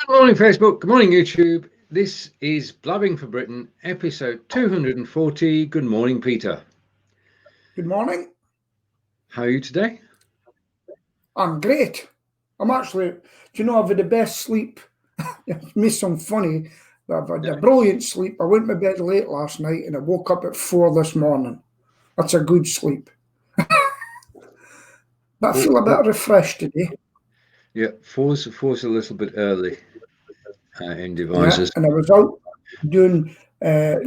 Good morning, Facebook. Good morning, YouTube. This is Blabbing for Britain, episode 240. Good morning, Peter. Good morning. How are you today? I'm great. I'm actually, I've had the best sleep. It may sound funny, but I've had a brilliant sleep. I went to bed late last night and I woke up at 4 this morning. That's a good sleep. But I feel a bit refreshed today. Yeah, four's a little bit early in devices. Yeah, and I was out doing,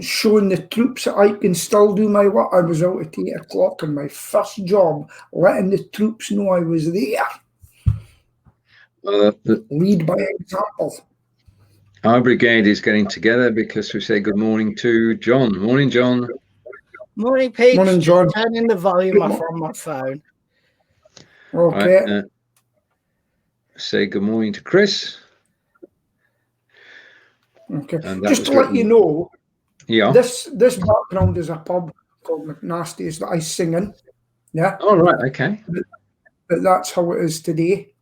showing the troops that I can still do my work. I was out at 8 o'clock and my first job, letting the troops know I was there. Lead by example. Our brigade is getting together because we say good morning to John. Morning, John. Morning, Pete. Morning, John. Turning the volume off on my phone. Okay. Right, say good morning to Chris. Okay. Just to let you know, this background is a pub called McNasty's that I sing in. Yeah. Oh, right. Okay. But that's how it is today.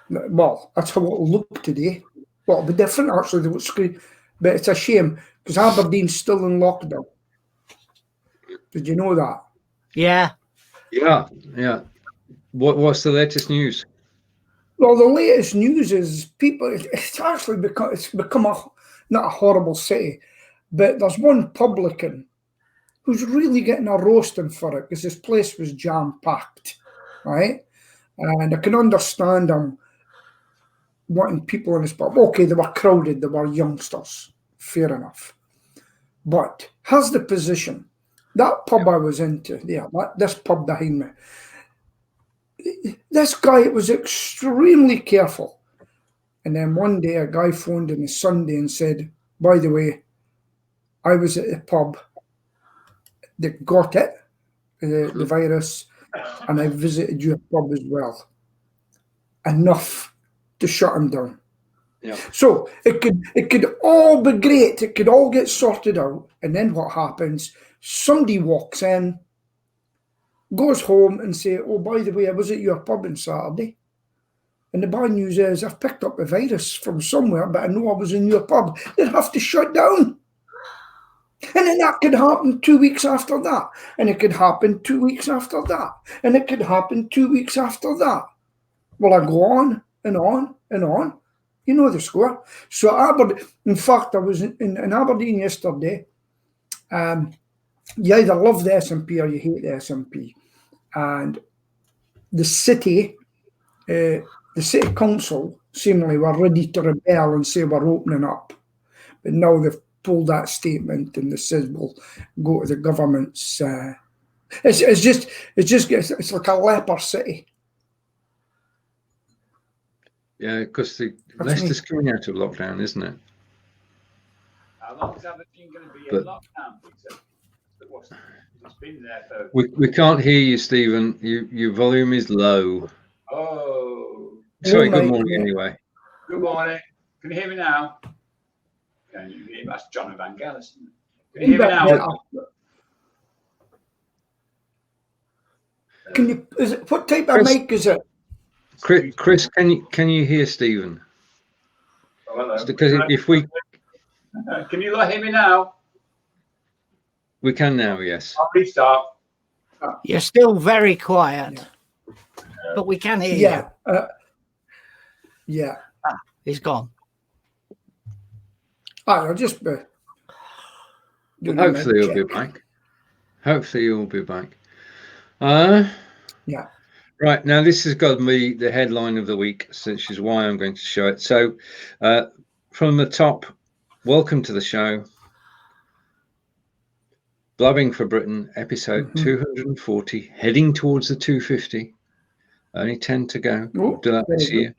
Well, that's how it'll look today. Well, it'll be different actually. But it's a shame because Aberdeen's still in lockdown. Did you know that? Yeah. Yeah. What's the latest news? Well, the latest news is people. It's actually become not a horrible city, but there's one publican who's really getting a roasting for it because this place was jam packed, right? And I can understand him wanting people in his pub. Okay, they were crowded, they were youngsters, fair enough. But here's the position. That pub I was into, this pub behind me, this guy was extremely careful. And then one day a guy phoned on a Sunday and said, by the way, I was at the pub that got it, the virus, and I visited your pub as well. Enough to shut him down. Yeah. So it could all be great. It could all get sorted out. And then what happens? Somebody walks in, goes home and say, oh, by the way, I was at your pub on Saturday. And the bad news is I've picked up a virus from somewhere, but I know I was in your pub. They'd have to shut down. And then that could happen 2 weeks after that. And it could happen 2 weeks after that. And it could happen 2 weeks after that. Well, I go on and on and on. You know the score. So in fact, I was in Aberdeen yesterday. You either love the SNP or you hate the SNP. And the city council seemingly were ready to rebel and say we're opening up. But now they've pulled that statement and they said we'll go to the government's. It's like a leper city. Yeah, because Leicester's coming out of lockdown, isn't it? How long is Aberdeen going to be in lockdown, Peter? It's been there for... We can't hear you, Stephen. Your volume is low. Oh. Sorry, good morning anyway. Good morning. Can you hear me now? Can you hear me? That's John Van Gallis. Can you hear me now? What type of mic is it? Chris, can you hear Stephen? Oh, hello. Because if we... Can you hear me now? We can now, yes. I'll restart. You're still very quiet, but we can hear you. He's gone. I'll just be... Hopefully he'll be back. Hopefully he'll be back. Yeah. Right, now this has got to be the headline of the week, which is why I'm going to show it. So from the top, welcome to the show. Blabbing for Britain, episode 240, heading towards the 250. Only 10 to go. We'll do that this year.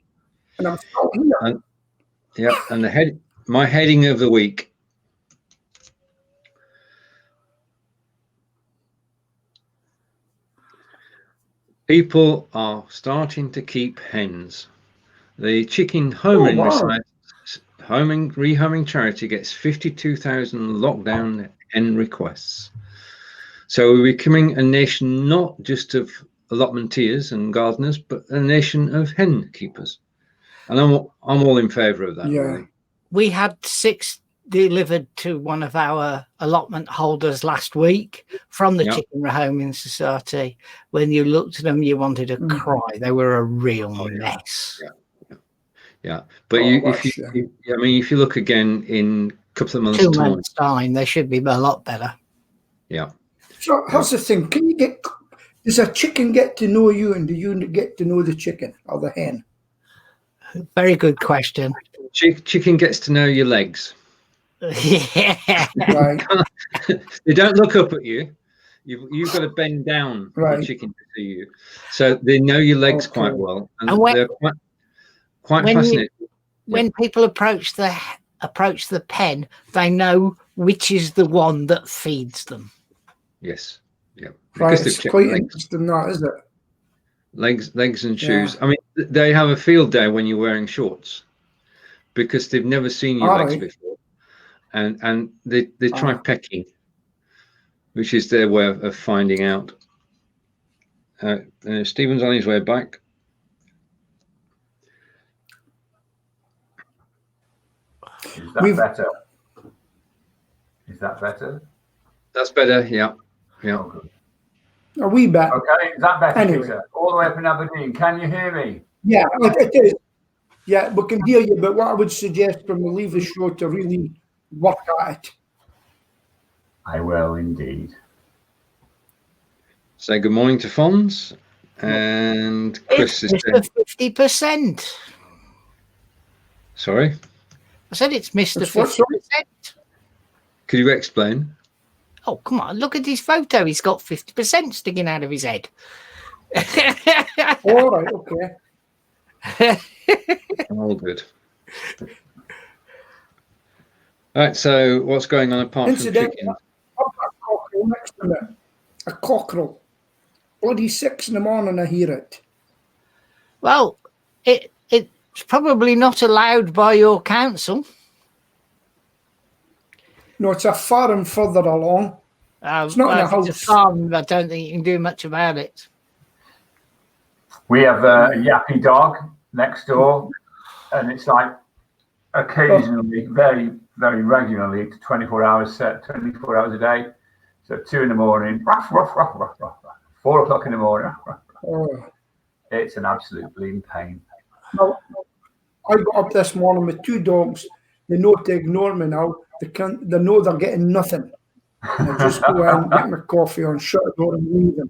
And I'm still here. And my heading of the week. People are starting to keep hens. The chicken rehoming charity gets 52,000 lockdown hen requests. So we're becoming a nation not just of allotmenteers and gardeners, but a nation of hen keepers. And I'm all in favour of that. Yeah. Really. We had 6 delivered to one of our allotment holders last week from the Yeah. Chicken Rehoming Society. When you looked at them, you wanted to cry. They were a real mess. Yeah. But Oh, if you look again in a couple of months' 2 time, months' time, they should be a lot better. yeah. So here's the thing: does a chicken get to know you, and do you get to know the chicken or the hen? Very good question. Chicken gets to know your legs. Yeah. Right. They don't look up at you. You've got to bend down for Right. the chicken to see you. So they know your legs Okay. quite well, and And when- they're quite fascinating. When people approach the pen, they know which is the one that feeds them. Yes. Yeah. Right. Because they've It's checked quite legs. interesting, that, is it? Legs and shoes. I mean, they have a field day when you're wearing shorts because they've never seen your legs Alright. before, and they try pecking, which is their way of finding out. Stephen's on his way back. Is that better? Is that better? That's better. Yeah. Oh, good. A wee bit. Okay, is that better, Anyway. Peter? All the way up in Aberdeen. Can you hear me? Yeah, it is. Yeah, we can hear you, but what I would suggest when we leave the show to really work at it. I will indeed. Say good morning to Fons, and Chris is Mr. 50%. Sorry, I said it's Mr. It's what, 50%. sorry? could you explain? Oh, come on. Look at his photo. He's got 50% sticking out of his head. All right, okay. All good. All right, so what's going on apart from Incidentally, chicken? I've got a cockerel next to me. A cockerel. Bloody 6 in the morning I hear it. Well, it's probably not allowed by your council. No, it's a farm further along. It's not in a If it's house. a farm, I don't think you can do much about it. We have a yappy dog next door, and it's like occasionally, very, very regularly, 24 hours set, 24 hours a day. So 2 in the morning, ruff, ruff, ruff, ruff, ruff, ruff. 4 o'clock in the morning, ruff, ruff, ruff. Oh. It's an absolute bleeding pain. Well, I got up this morning with 2 dogs. They know to ignore me now. They know they're getting nothing. And I just go in, get my coffee on, shut the door and leave them.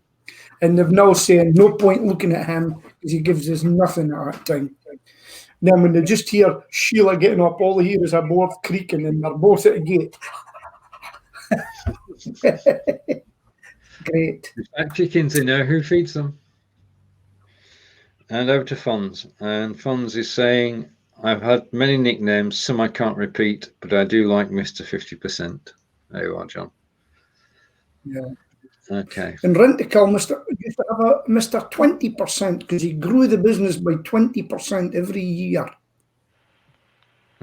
And they've now saying no point looking at him because he gives us nothing at that time. Then when they just hear Sheila getting up, all they hear is a board creaking and they're both at the gate. Great. Chickens, they know who feeds them. And over to Fons. And Fons is saying, I've had many nicknames, some I can't repeat, but I do like Mr. 50%. There you are, John. Yeah. Okay. And Aberkil used to have a Mr. 20% because he grew the business by 20% every year.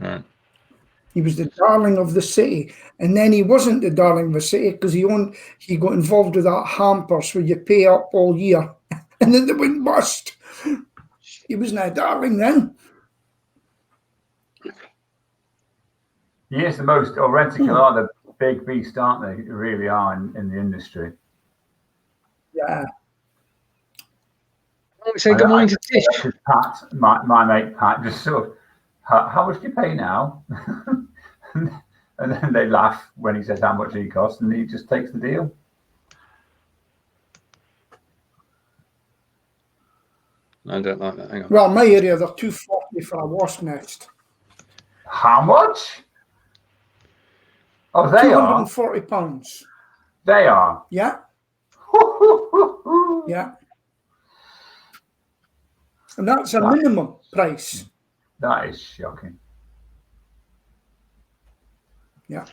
Right. He was the darling of the city. And then he wasn't the darling of the city because he got involved with that hampers where you pay up all year and then they went bust. He wasn't a darling then. Yes, the most, or Aberkil are the big beast, aren't they? They really are in the industry. Yeah. Say good morning to Tish. Pat, my mate Pat, just sort of, how much do you pay now? And then they laugh when he says how much he costs, and he just takes the deal. I don't like that. Hang on. Well, in my area, they're $2.40 for a wasp nest. How much? Oh, they are. £240. They are. Yeah. Yeah. And that's a minimum price. That is shocking. Yeah.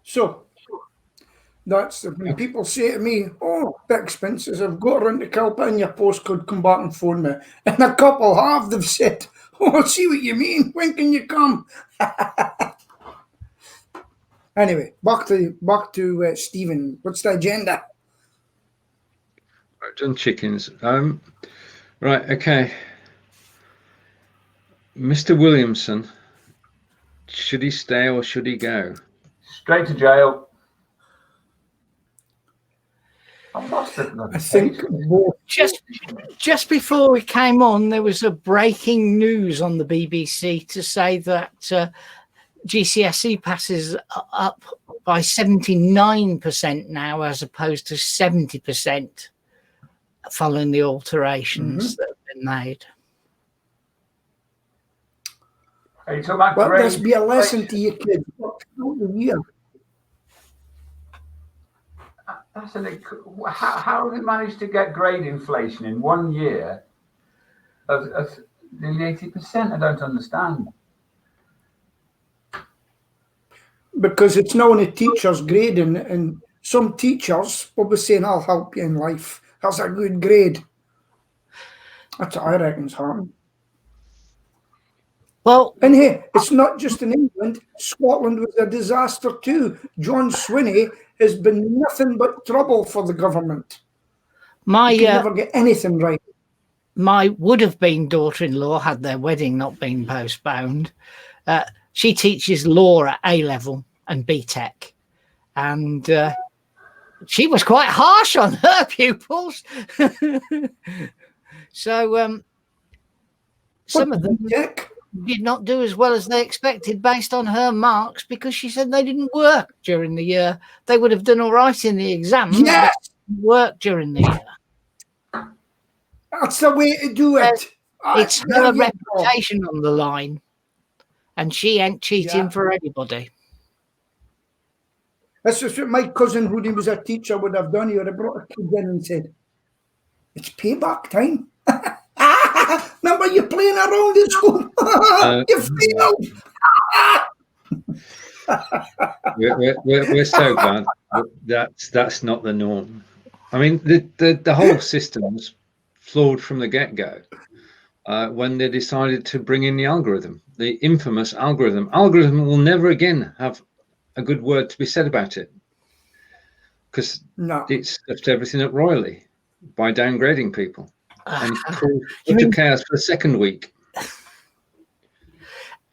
So that's when people say to me, "Oh, bit expenses. I've got around to Aberkil, in your postcode. Come back and phone me." And a couple have. They've said, "Oh, I see what you mean. When can you come?" Anyway, back to Stephen. What's the agenda? I've done chickens. Right. Okay. Mr. Williamson, should he stay or should he go? Straight to jail. I've lost it. I think both. Just before we came on, there was a breaking news on the BBC to say that GCSE passes are up by 79% now, as opposed to 70% following the alterations that have been made. Are you talking about Well, grade this be a lesson to inflation? your kids. Yeah. That's how have they managed to get grade inflation in 1 year of nearly 80%? I don't understand. Because it's now in a teacher's grading, and some teachers will be saying, I'll help you in life. That's a good grade. That's what I reckon's happening. Well, And hey, it's not just in England. Scotland was a disaster too. John Swinney has been nothing but trouble for the government. my He can never get anything right. my would-have-been daughter-in-law, had their wedding not been postponed, she teaches law at A-level and BTEC, and she was quite harsh on her pupils. So some of them did not do as well as they expected based on her marks, because she said they didn't work during the year. They would have done all right in the exam, Yes, but didn't work during the year. that's the way to do it. It's There her you go. reputation on the line, and she ain't cheating Yeah. for anybody. That's just what my cousin, when he was a teacher, would have done. He would have brought a kid in and said, it's payback time. Remember you playing around in school? You failed. We're so glad that's not the norm. I mean, the whole system's flawed from the get-go when they decided to bring in the algorithm, the infamous algorithm. Algorithm will never again have a good word to be said about it, because it's left everything up royally by downgrading people and caused chaos for the second week.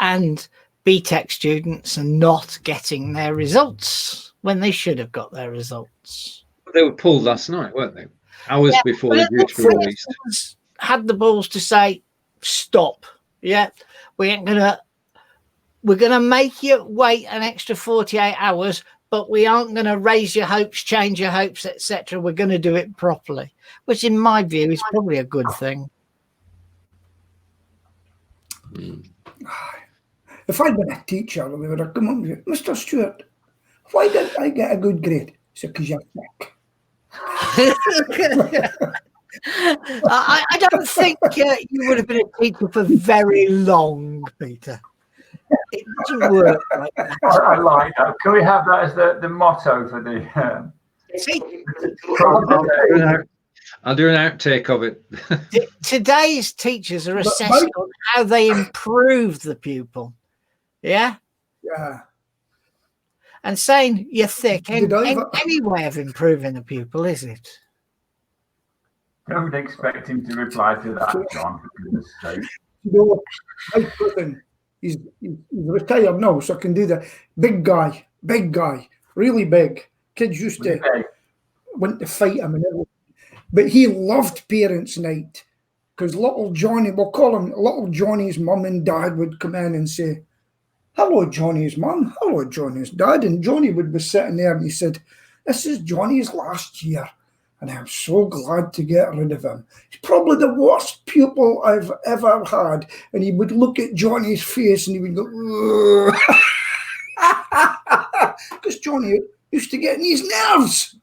And BTEC students are not getting their results when they should have got their results. They were pulled last night, weren't they? Hours before the due to be released. Had the balls to say, stop. Yeah, we're gonna make you wait an extra 48 hours, but we aren't going to raise your hopes, change your hopes, etc. We're going to do it properly, which in my view is probably a good thing. If I'd been a teacher, they would have come up and said, Mr. Stewart, why didn't I get a good grade? He said, because you're thick. I don't think you would have been a teacher for very long, Peter. It doesn't work like that. I like that. Can we have that as the motto for the? I'll do an outtake of it. Today's teachers are assessed on how they improve the pupil. Yeah. Yeah. And saying you're thick ain't any way of improving a pupil, is it? Don't expect him to reply to that, John, for goodness sake. You know, my cousin, he's retired now, so I can do that. Big guy, really big. Kids used to want to fight him and everything. But he loved parents' night, because little Johnny, we'll call him little Johnny's mum and dad would come in and say, hello, Johnny's mum, hello, Johnny's dad. And Johnny would be sitting there and he said, this is Johnny's last year, and I'm so glad to get rid of him. He's probably the worst pupil I've ever had. And he would look at Johnny's face and he would go, because Johnny used to get in his nerves.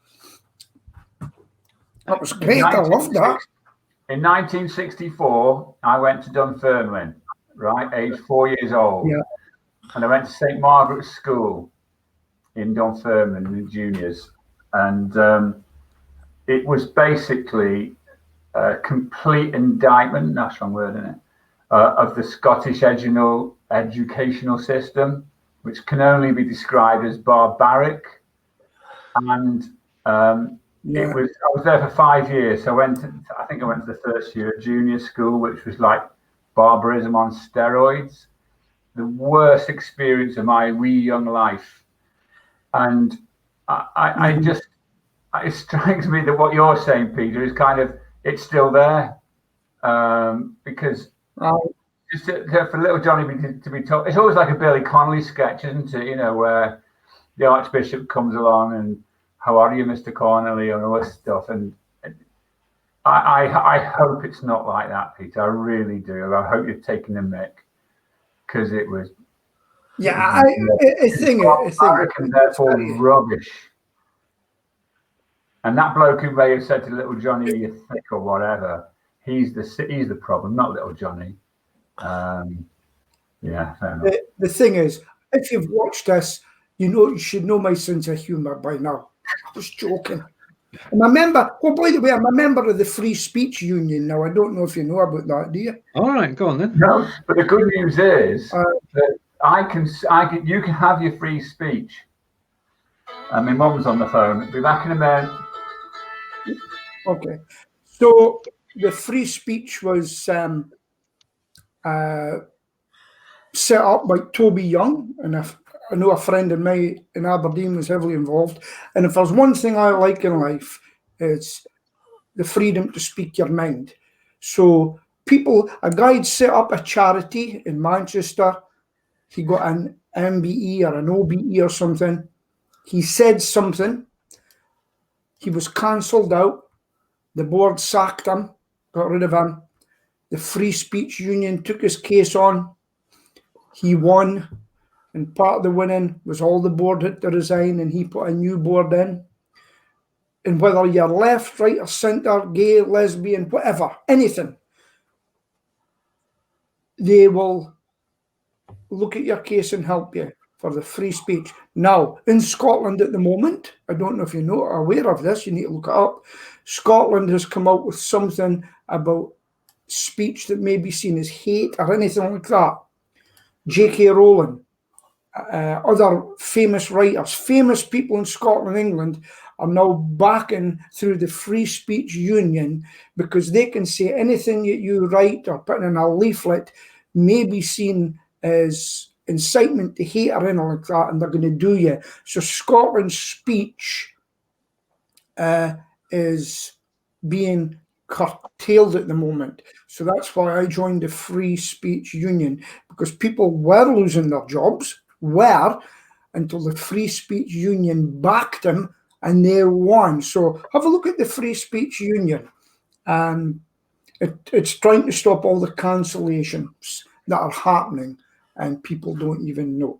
That was great. I loved that. In 1964, I went to Dunfermline, right, age 4 years old. Yeah. And I went to St. Margaret's School in Dunfermline, the juniors. And it was basically a complete indictment, that's the wrong word, isn't it, of the Scottish educational system, which can only be described as barbaric. And I was there for 5 years. So I think I went to the first year at junior school, which was like barbarism on steroids. The worst experience of my wee young life. And I just, it strikes me that what you're saying, Peter, is kind of, it's still there. Because just for little Johnny to be told, it's always like a Billy Connolly sketch, isn't it? You know, where the Archbishop comes along and, how are you, Mr. Connolly, and all this stuff. And I hope it's not like that, Peter. I really do. I hope you're taking the mick, because it was. Yeah, I think therefore rubbish. And that bloke who may have said to little Johnny, "You're thick" or whatever, he's the problem, not little Johnny. Yeah, fair enough. The thing is, if you've watched this, you should know my sense of humour by now. I was joking. And I remember, oh, by the way, I'm a member of the Free Speech Union now. I don't know if you know about that, do you? All right, go on then. No, but the good news is that you can have your free speech. And my mum's on the phone. Be back in a minute. Okay. So the free speech was set up by Toby Young, and I know a friend of mine in Aberdeen was heavily involved. And if there's one thing I like in life, it's the freedom to speak your mind. So a guy had set up a charity in Manchester. He got an MBE or an OBE or something. He said something. He was cancelled out. The board sacked him, got rid of him. The Free Speech Union took his case on. He won. And part of the winning was all the board had to resign, and he put a new board in. And whether you're left, right, or centre, gay, lesbian, whatever, anything, they will look at your case and help you for the free speech. Now, in Scotland at the moment, I don't know if you are aware of this, you need to look it up. Scotland has come out with something about speech that may be seen as hate or anything like that. J.K. Rowling, other famous writers, famous people in Scotland and England are now backing through the Free Speech Union, because they can say anything that you write or put in a leaflet may be seen as incitement to hate or anything like that, and they're going to do you. So Scotland's speech is being curtailed at the moment. So that's why I joined the Free Speech Union, because people were losing their jobs, until the Free Speech Union backed them, and they won. So have a look at the Free Speech Union. It's trying to stop all the cancellations that are happening, and people don't even know.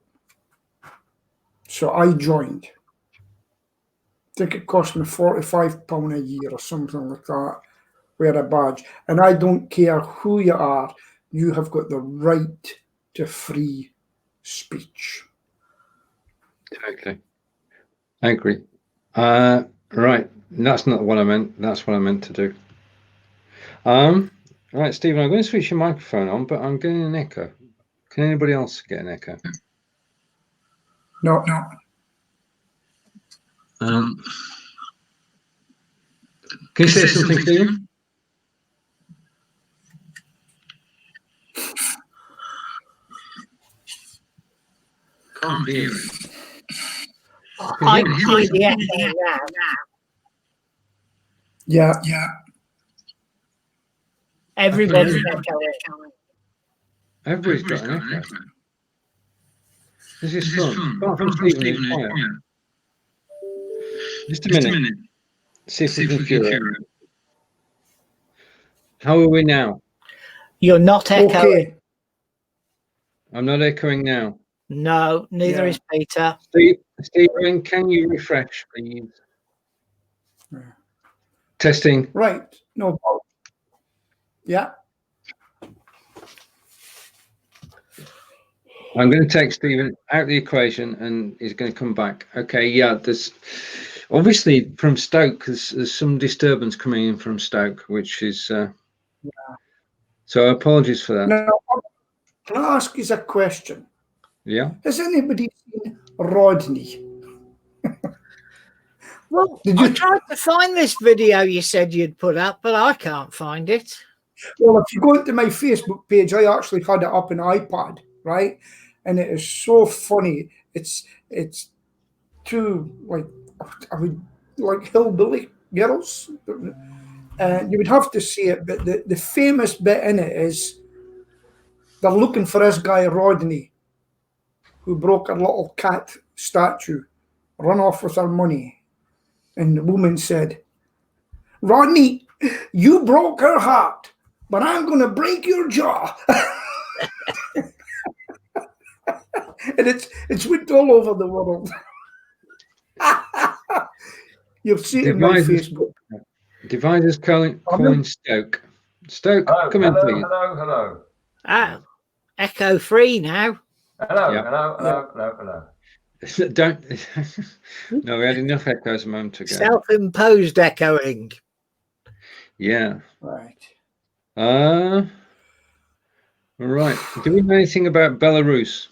So I joined. I think it cost me £45 a year or something like that. Wear a badge. And I don't care who you are, you have got the right to free speech. Totally. I agree. Right. That's not what I meant. That's what I meant to do. Right, Stephen, I'm going to switch your microphone on, but I'm getting an echo. Can anybody else get an echo? No. Can you say something, Stephen? Can't hear it. I can hear the echo now. Yeah. Everybody's echoing. Everybody's got an echo. This is fun. Apart from Stephen, it's quiet. Just a minute. See if we can hear it. How are we now? You're not echoing. Okay. I'm not echoing now. No, neither is Peter. Stephen, can you refresh, please? Testing. Right. No problem. Yeah. I'm going to take Stephen out of the equation, and he's going to come back. Okay, yeah, there's obviously from Stoke, there's some disturbance coming in from Stoke, which is so apologies for that. Now, can I ask you a question? Yeah. Has anybody seen Rodney? Well, I tried to find this video you said you'd put up, but I can't find it. Well, if you go into my Facebook page, I actually had it up on iPad, right? And it is so funny. It's two like hillbilly girls. You would have to see it, but the famous bit in it is they're looking for this guy Rodney, who broke a little cat statue, run off with her money, and the woman said, "Rodney, you broke her heart, but I'm going to break your jaw." And it's went all over the world. You'll see it in my Facebook. Dividers calling Stoke. Stoke, Hello, come hello, in, please. hello. Ah, echo free now. Hello, Yep. hello. Don't. No, we had enough echoes a moment ago. Self-imposed echoing. Yeah. Right. Right. Do we know anything about Belarus?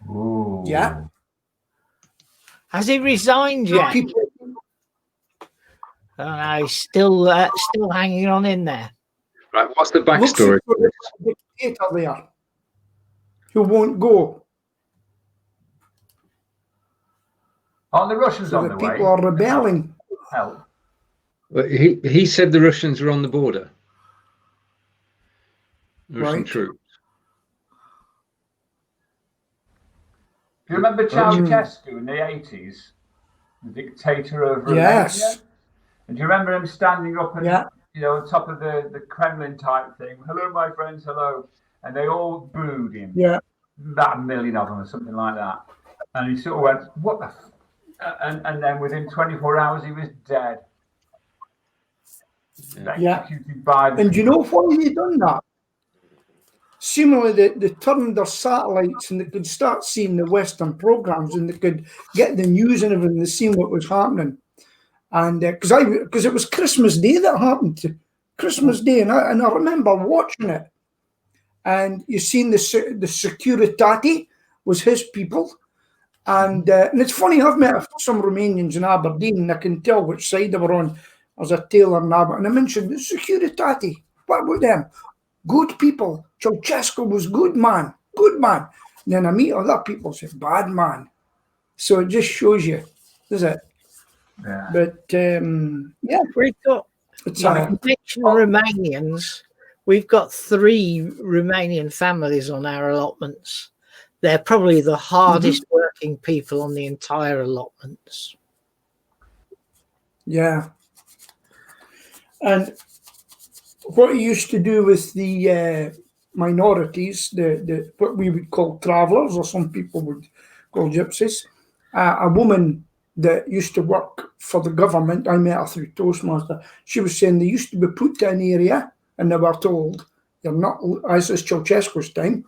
Ooh. Yeah. Has he resigned yet? People, Oh no, he's still hanging on in there. Right. What's the looks backstory? like there's a dictator there who won't go. Aren't the Russians So on the the way? people are rebelling. Help. Well, he said the Russians are on the border. Russian Right. troops. Do you remember Ceausescu in the 80s? The dictator of Romania? Yes. And do you remember him standing up and, Yeah. on top of the Kremlin type thing? "Hello, my friends, hello." And they all booed him. Yeah. About 1 million of them or something like that. And he sort of went, "What the and then within 24 hours, he was dead. Yeah. Executed by the And you know why he done that? Seemingly, they turned their satellites and they could start seeing the Western programs and they could get the news and everything, they seen what was happening. And because it was Christmas Day that happened, Christmas Day, and I remember watching it. And you seen the Securitati was his people. And it's funny, I've met some Romanians in Aberdeen, and I can tell which side they were on as a tailor in Aberdeen. And I mentioned the Securitati. What about them? Good people. Ceausescu was good man. Good man. And then I meet other people say, bad man. So it just shows you, does it? Yeah. But yeah, We've got it's Romanians. We've got 3 Romanian families on our allotments. They're probably the hardest working people on the entire allotments. yeah. And what he used to do with the minorities, the what we would call travellers, or some people would call gypsies, a woman that used to work for the government, I met her through Toastmaster, she was saying they used to be put to an area and they were told, "You're not," as is Ceausescu's time,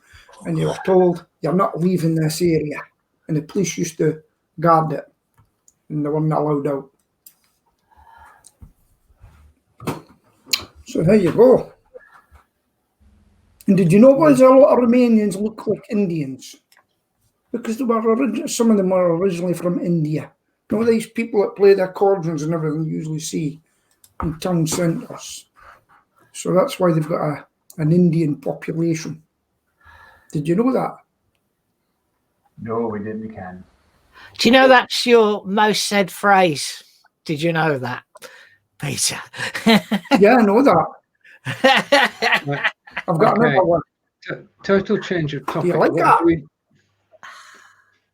and they were told, "You're not leaving this area." And the police used to guard it and they weren't allowed out. So there you go. And did you know why a lot of Romanians look like Indians? Because they were some of them were originally from India. You know, these people that play the accordions and everything you usually see in town centres. So that's why they've got an Indian population. Did you know that? No, we didn't, Ken. Do you know that's your most said phrase? Did you know that, Peter? Yeah, I know that. I've got another one. Total change of topic. like that?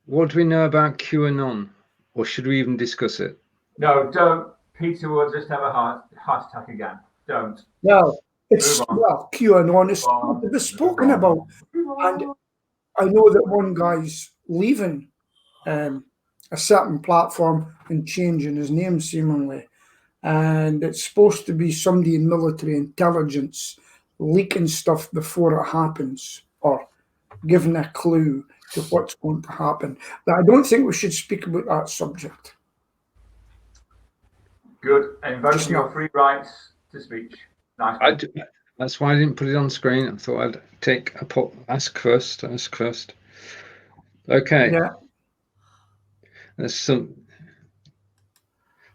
What do we know about QAnon? Or should we even discuss it? No, don't. Peter will just have a heart attack again. Don't. Well, it's QAnon is to be spoken about. And I know that one guy's leaving a certain platform and changing his name seemingly. And it's supposed to be somebody in military intelligence leaking stuff before it happens or giving a clue to what's going to happen. But I don't think we should speak about that subject. Good. Invoking your free rights to speech. Nice. That's why I didn't put it on screen. I thought I'd take a ask first. Okay. Yeah. There's the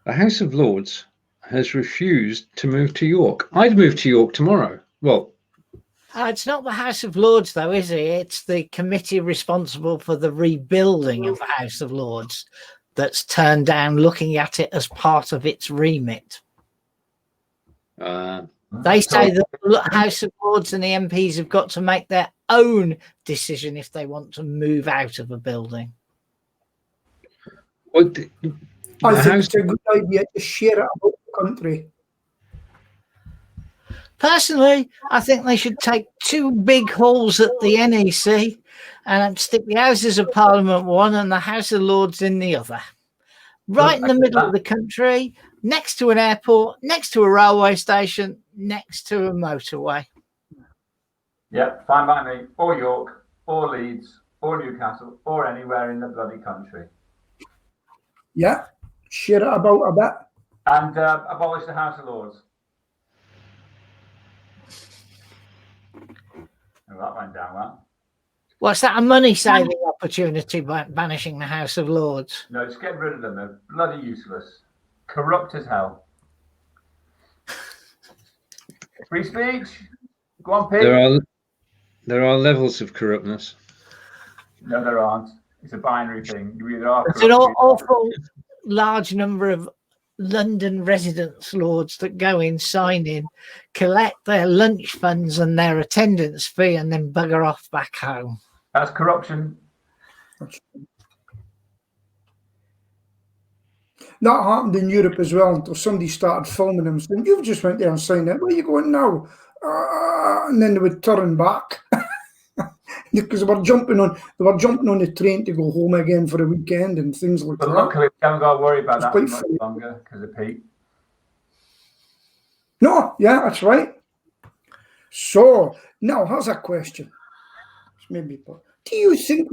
House of Lords has refused to move to York. I'd move to York tomorrow. Well, It's not the House of Lords, though, is it? It's the committee responsible for the rebuilding of the House of Lords that's turned down looking at it as part of its remit. They say that the House of Lords and the MPs have got to make their own decision if they want to move out of a building. well, I think it's a good idea to share it about the country. Personally, I think they should take 2 big halls at the NEC and stick the Houses of Parliament one and the House of Lords in the other. Right in the middle of the country, next to an airport, next to a railway station, next to a motorway. Yep, fine by me. Or York, or Leeds, or Newcastle, or anywhere in the bloody country. Yeah, share it about a bit. And abolish the House of Lords. Oh, that went down well. What's that, a money-saving opportunity by banishing the House of Lords? No, just get rid of them. They're bloody useless. Corrupt as hell. Free speech. Go on, Pete. There are levels of corruptness. No, there aren't. It's a binary thing. You either are There's an awful large number of London residents, Lords, that go in, sign in, collect their lunch funds and their attendance fee, and then bugger off back home. That's corruption. That happened in Europe as well until somebody started filming them saying, "You've just went there and signed it. Where are you going now?" And then they would turn back because they were jumping on the train to go home again for a weekend and things like But that. luckily, we haven't got to worry about that quite much funny. longer because of Pete. No, yeah, that's right. So now here's a question. Maybe, do you think?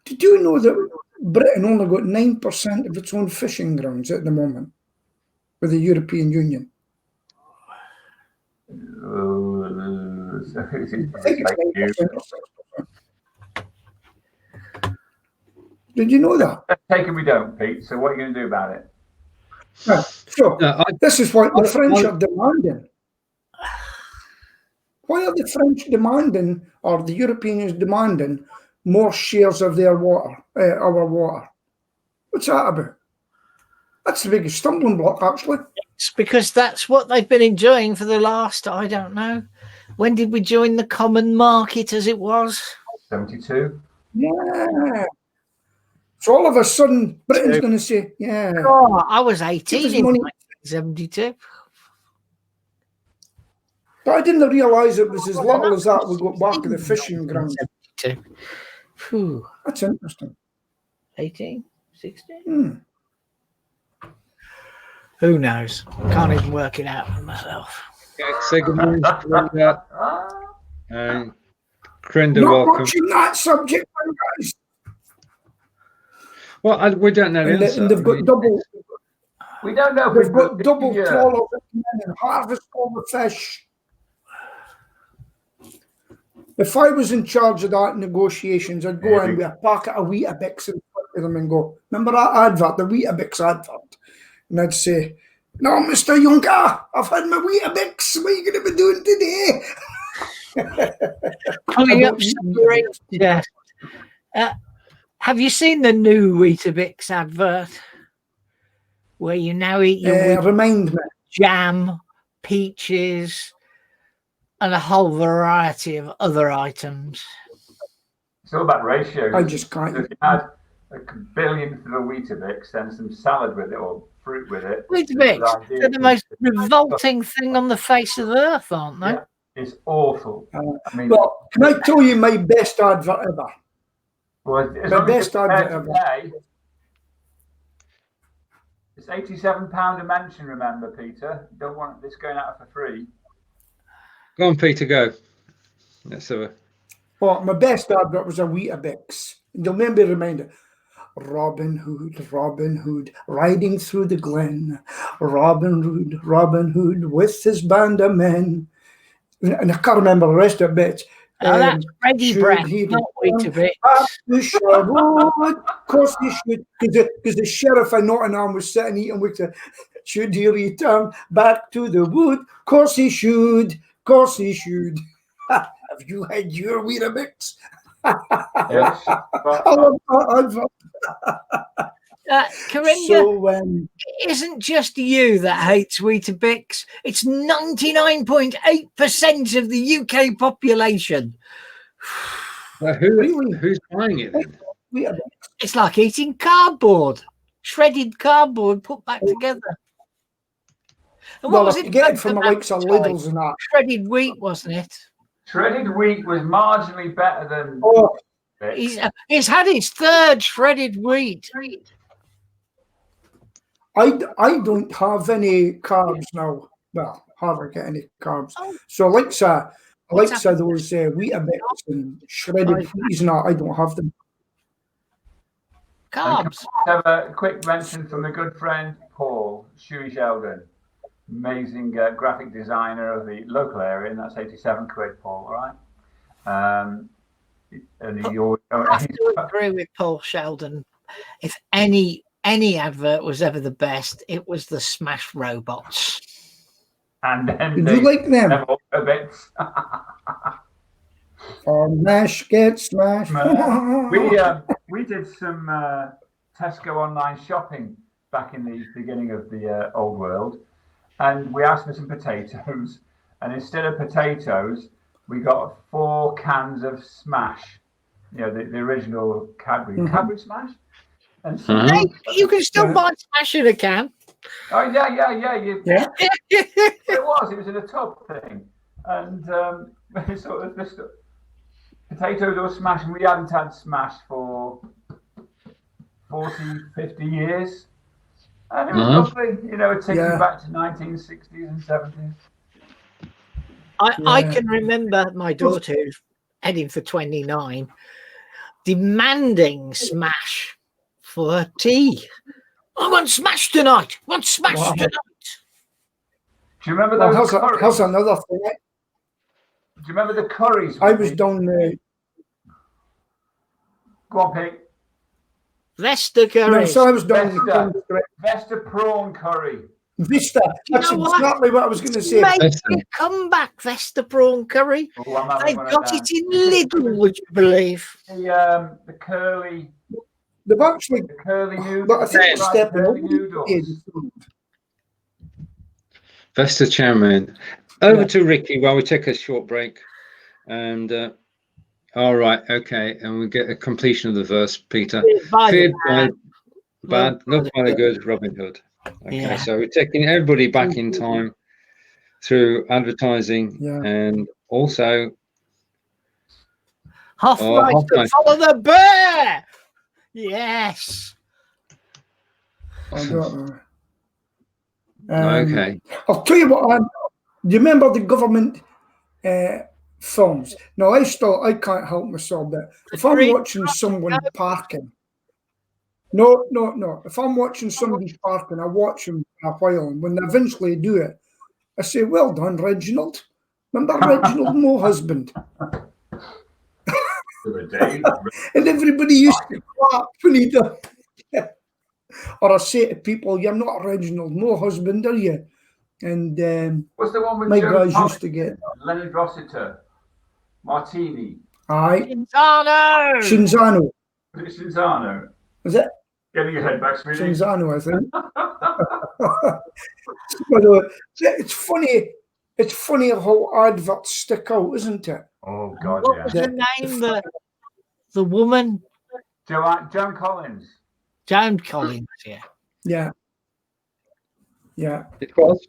Did you know that Britain only got 9% of its own fishing grounds at the moment with the European Union? I think I think it's 9% or 6%. Did you know that? Take it we don't, Pete. So what are you going to do about it? Right. So this is what the French are demanding. Why are the French demanding, or the Europeans demanding, more shares of their water, our water? What's that about? That's the biggest stumbling block, actually. It's because that's what they've been enjoying for the last, I don't know. When did we join the common market as it was? 72. Yeah. So all of a sudden, Britain's going to say, yeah. Oh, I was 18 in money. 1972. But I didn't realise it was as little as that we got back to the fishing ground. 72. Whew. That's interesting. 18, 16? Who knows? Can't even work it out for myself. Okay, say good morning to Crenda. And Crenda, Not welcome. watching that subject, guys. Well, we don't know the And answer. they've got double. We don't know. They've got double trawlers and harvest all the fish. If I was in charge of that negotiations, I'd go in with a packet of Weetabix in front of them and go, remember that advert, the Weetabix advert? And I'd say, no, Mr. Juncker, I've had my Weetabix. What are you going to be doing today? Pulling up straight. Yeah. Have you seen the new Weetabix advert? Where you now eat your remind me. Jam, peaches, and a whole variety of other items. It's all about ratios. I just can't. So if you had a billionth of a Weetabix, then some salad with it or fruit with it. Weetabix, they're the most revolting thing on the face of the earth, aren't they? Yeah, it's awful. I mean, well, can I tell you my best advert ever? Well, My best advert ever. Today, it's £87 a mention, remember, Peter? You don't want this going out for free. Go on, Peter, go. Let's have a... Well, my best advert was a Weetabix. And you'll maybe remember, Robin Hood, riding through the glen. Robin Hood with his band of men. And I can't remember the rest of it, but Oh, that's ready should breath, he not return Weetabix. back to Sherwood? Of course he should, because the sheriff of Nottingham was sitting eating with the. Should he return back to the wood? Of course he should. Of course he should. Have you had your Weetabix? Yes. I love that advert. Corinna, So, it isn't just you that hates Weetabix. It's 99.8% of the UK population. Well, really, who's buying it then? Weetabix. It's like eating cardboard, shredded cardboard put back together. And what Well, was I it? get it from the likes of Lidl's and that. Shredded wheat, wasn't it? Shredded wheat was marginally better than. Oh, He's had his third shredded wheat. I don't have any carbs now. Well, hardly get any carbs. So Alexa those Weetabix and shredded wheats and that, I don't have them. Carbs. Have a quick mention from the good friend Paul Shuey Sheldon, amazing graphic designer of the local area, and that's 87 quid, Paul. All right. And I have to agree with Paul Sheldon. If any advert was ever the best, it was the Smash robots. And then Did you like them? A bit. Or Mash get smashed. We did some Tesco online shopping back in the beginning of the old world, and we asked for some potatoes, and instead of potatoes, we got 4 cans of Smash. You know, the original Cadbury Smash. And so, Hey, you can still buy Smash in a can. Oh yeah. It was in a tub thing, and sort of this potatoes or Smash, and we hadn't had Smash for 40-50 years, and it was lovely. You know, taking back to 1960s and 70s. I can remember my daughter, who's heading for 29, demanding Smash for her tea. I want Smash tonight. I want Smash tonight. Do you remember those curries? Here's another thing. Do you remember the curries? I was down there. Go on, Pete. Vesta curry. No, so I was down there. Vesta prawn curry. Vista. That's exactly what I was going to say. Make a comeback, Vesta prawn curry. Oh, They've got it in Lidl, would you believe? The curly. They've actually. The curly noodles. But I think stepping up. Vesta chairman. Over to Ricky while we take a short break. And all right, okay, and we get a completion of the verse, Peter. Feared by bad, loved by the good, Robin Hood. Okay, so we're taking everybody back in time through advertising and also Hoffmeister, follow the bear. Yes. I don't know. Okay. I'll tell you what. Do you remember the government films? Now I can't help myself, but if I'm watching someone parking, no. If I'm watching somebody parking, I watch them for a while, and when they eventually do it, I say, "Well done, Reginald." Remember Reginald, my husband? And everybody used to clap when he did. Or I say to people, "You're not Reginald, my husband, are you?" And what's the one with my guys used to get Leonard Rossiter, Martini. Aye. Cinzano. Cinzano. Is it? Getting your head back, sweetie. Cinzano, I think. It's funny. It's funny how adverts stick out, isn't it? Oh God, what was the name? The woman. Joan Collins. Joan Collins. Yeah. It was.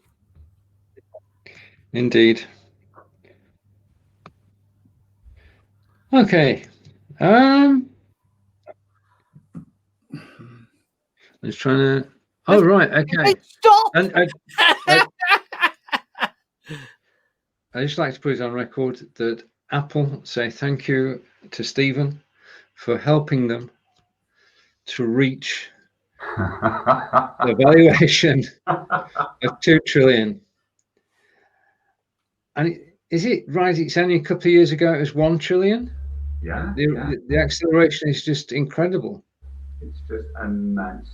Indeed. Okay. I was trying to. Oh right. Okay. Stop. And I just like to put it on record that Apple say thank you to Stephen for helping them to reach the valuation of 2 trillion. And is it right? It's only a couple of years ago it was 1 trillion. Yeah. The acceleration is just incredible. It's just immense.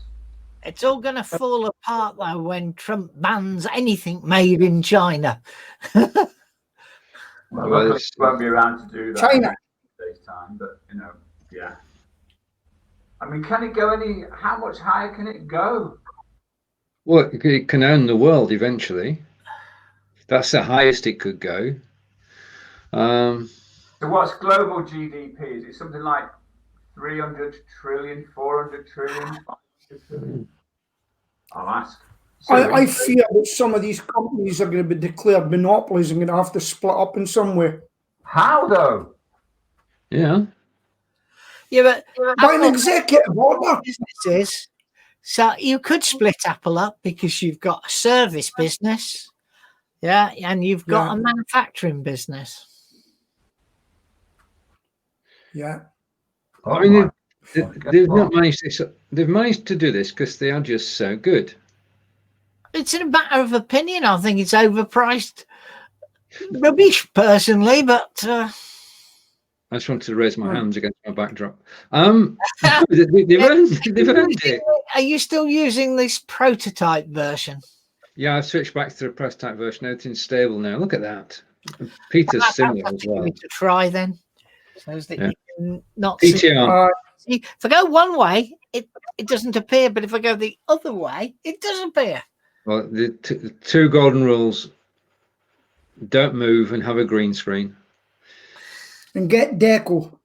It's all going to fall apart though when Trump bans anything made in China. Well, Well, luckily he won't be around to do that China. in today's time, but yeah. I mean, can it go how much higher can it go? Well, it can own the world eventually. That's the highest it could go. So what's global GDP? Is it something like 300 trillion, 400 trillion, 500 trillion? I'll ask. I fear that some of these companies are going to be declared monopolies and going to have to split up in some way. How though? Yeah. Yeah, but By an executive order. businesses. So you could split Apple up because you've got a service business, yeah, and you've got a manufacturing business. Yeah. I mean, they've not managed this. They've managed to do this because they are just so good. It's a matter of opinion. I think it's overpriced rubbish, personally, but I just wanted to raise my hands against my backdrop. They've earned it. Are you still using this prototype version? Yeah, I've switched back to the press type version. Everything's stable now. Look at that. Peter's similar as well. Give it a try then. So that you can not PTR. see. If I go one way, it doesn't appear, but if I go the other way, it does appear. Well, the two golden rules: don't move and have a green screen. And get deco.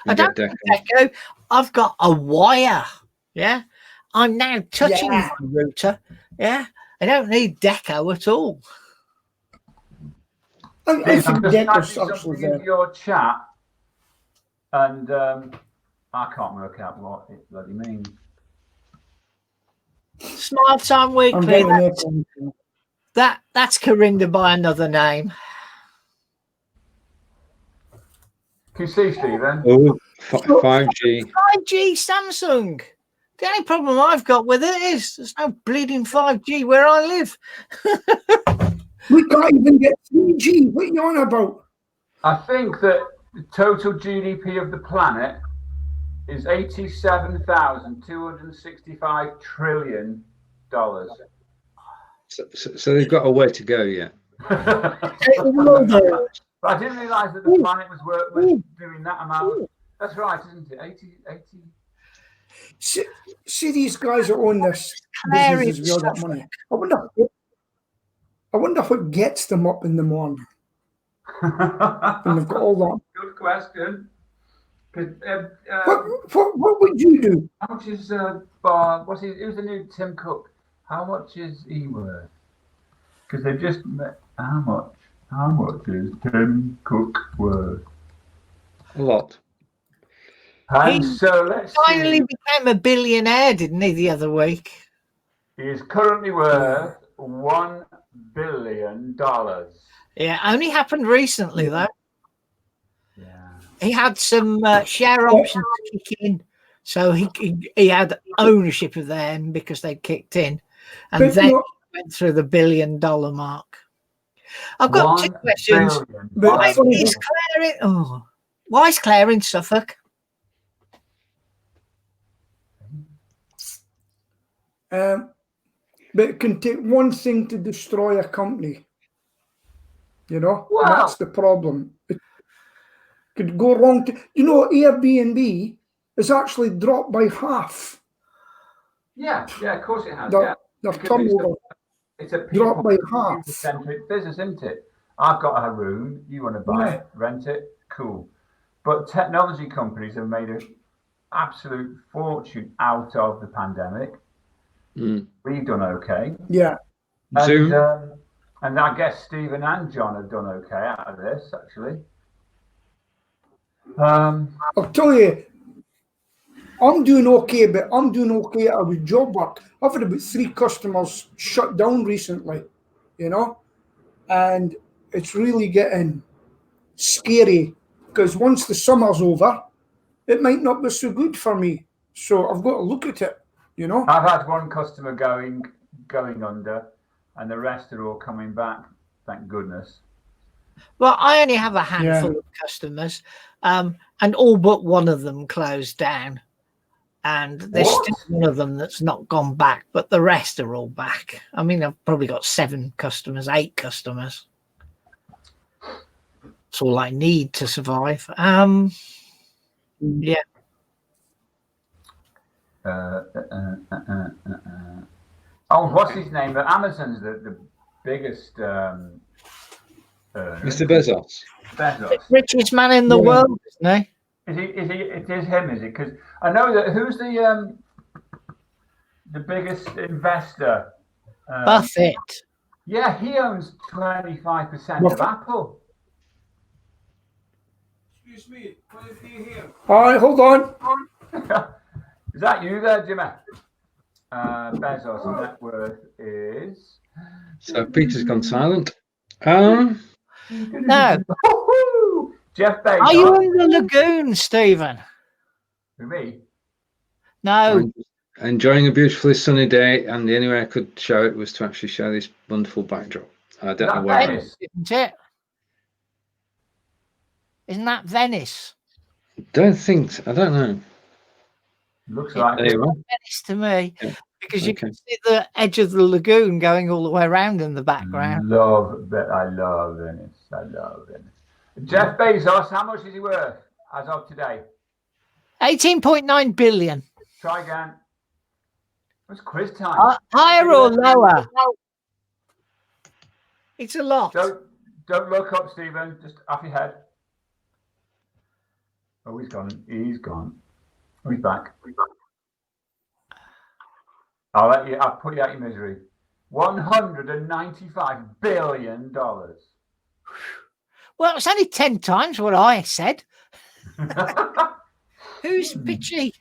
I don't think deco. I've got a wire. Yeah. I'm now touching my router. Yeah. I don't need deco at all. I I'm think just deco's typing actually something into your chat, and I can't work out what it bloody means. Smile Time Weekly. That's Corinda by another name. Can you see, Stephen? Oh, 5G. 5G Samsung. The only problem I've got with it is there's no bleeding 5G where I live. We can't even get 3G. What are you on about? I think that the total GDP of the planet is $87,265 trillion. So they've got a way to go yet. But I didn't realise that the planet was doing that amount. That's right, isn't it? 80. See these guys that own this business with all that money. I wonder what gets them up in the morning. And they've got all that. Good question. What would you do? How much is who's the new Tim Cook? How much is he worth? Because they've just met. How much is Tim Cook worth? A lot. And so let's finally see. became a billionaire, didn't he, the other week? He is currently worth $1 billion. Yeah, only happened recently though. Yeah. He had some share options to kick in, so he had ownership of them because they kicked in, and But then went through the $1 billion mark. I've got two questions. Why is Claire in Suffolk? But it can take one thing to destroy a company. You know, Wow. That's the problem. It could go wrong. Airbnb has actually dropped by half. Yeah, of course it has. Their Because turnover it's a dropped by half. people-centric business, isn't it? I've got a room. You want to buy it, rent it, cool. But technology companies have made an absolute fortune out of the pandemic. We've done okay. Yeah. Zoom. And I guess Stephen and John have done okay out of this, actually. I'll tell you, I'm doing okay, but I'm doing okay with job work. I've had about 3 customers shut down recently, and it's really getting scary because once the summer's over, it might not be so good for me. So I've got to look at it, I've had one customer going under, and the rest are all coming back, thank goodness. Well, I only have a handful of customers, and all but one of them closed down. And there's still one of them that's not gone back, but the rest are all back. I mean, I've probably got 7 customers, 8 customers. That's all I need to survive. Yeah. Oh, what's his name? Amazon's the biggest. Mr. Bezos. Richest man in the world, isn't he? Is he? It is him, is it? Because I know that. Who's the biggest investor? Buffett. Yeah, he owns 25% of Apple. Excuse me, what is he here? All right, hold on. Is that you there, Jimmy? Bezos' net worth is. So Peter's gone silent. No. Jeff Bezos. Are you in the lagoon, Stephen? Who, me? No. I'm enjoying a beautifully sunny day, and the only way I could show it was to actually show this wonderful backdrop. I don't know where. Venice, isn't it? Isn't that Venice? Don't think so. I don't know. Looks like There you are. Venice to me, because you Okay. can see the edge of the lagoon going all the way around in the background. I love Venice. I love Venice. Jeff Bezos, how much is he worth as of today? 18.9 billion. Try again. It's quiz time. Higher or lower? It's a lot. Don't look up, Stephen. Just off your head. Oh, he's gone. He's gone. Oh, he's back. I'll put you out your misery. $195 billion. Well, it's only 10 times what I said. Who's bitchy?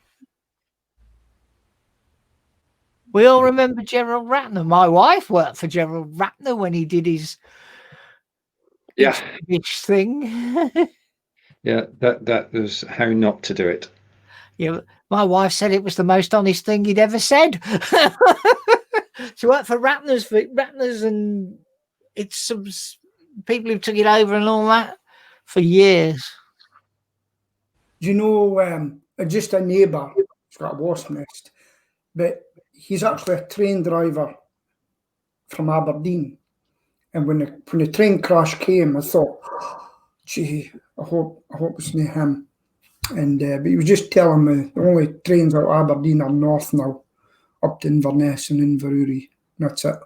We all remember Gerald Ratner. My wife worked for Gerald Ratner when he did his bitch thing. Yeah, that was how not to do it. Yeah, my wife said it was the most honest thing he'd ever said. She worked for Ratner's, and it's some people who took it over and all that for years. Do you know, just a neighbour, he's got a wasp nest, but he's actually a train driver from Aberdeen. And when the train crash came, I thought, gee, I hope it's not him. And but he was just telling me the only trains out of Aberdeen are north now, up to Inverness and Inverurie. That's it.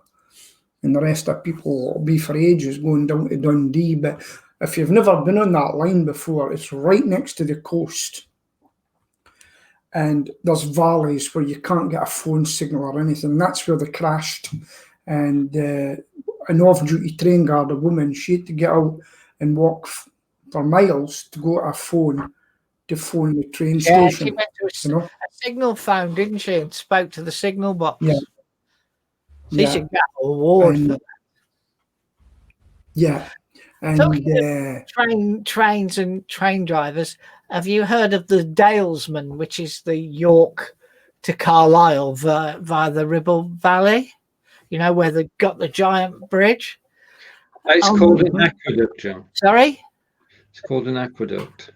And the rest of people will be for ages going down to Dundee. But if you've never been on that line before, it's right next to the coast. And there's valleys where you can't get a phone signal or anything. That's where they crashed. And an off-duty train guard, a woman, she had to get out and walk for miles to go to a phone to phone the train station. She went to a signal phone, didn't she? And spoke to the signal box. Yeah. She should get an award for that. Yeah. And trains and train drivers. Have you heard of the Dalesman, which is the York to Carlisle via the Ribble Valley? You know, where they got the giant bridge? It's called an aqueduct, John. Sorry? It's called an aqueduct.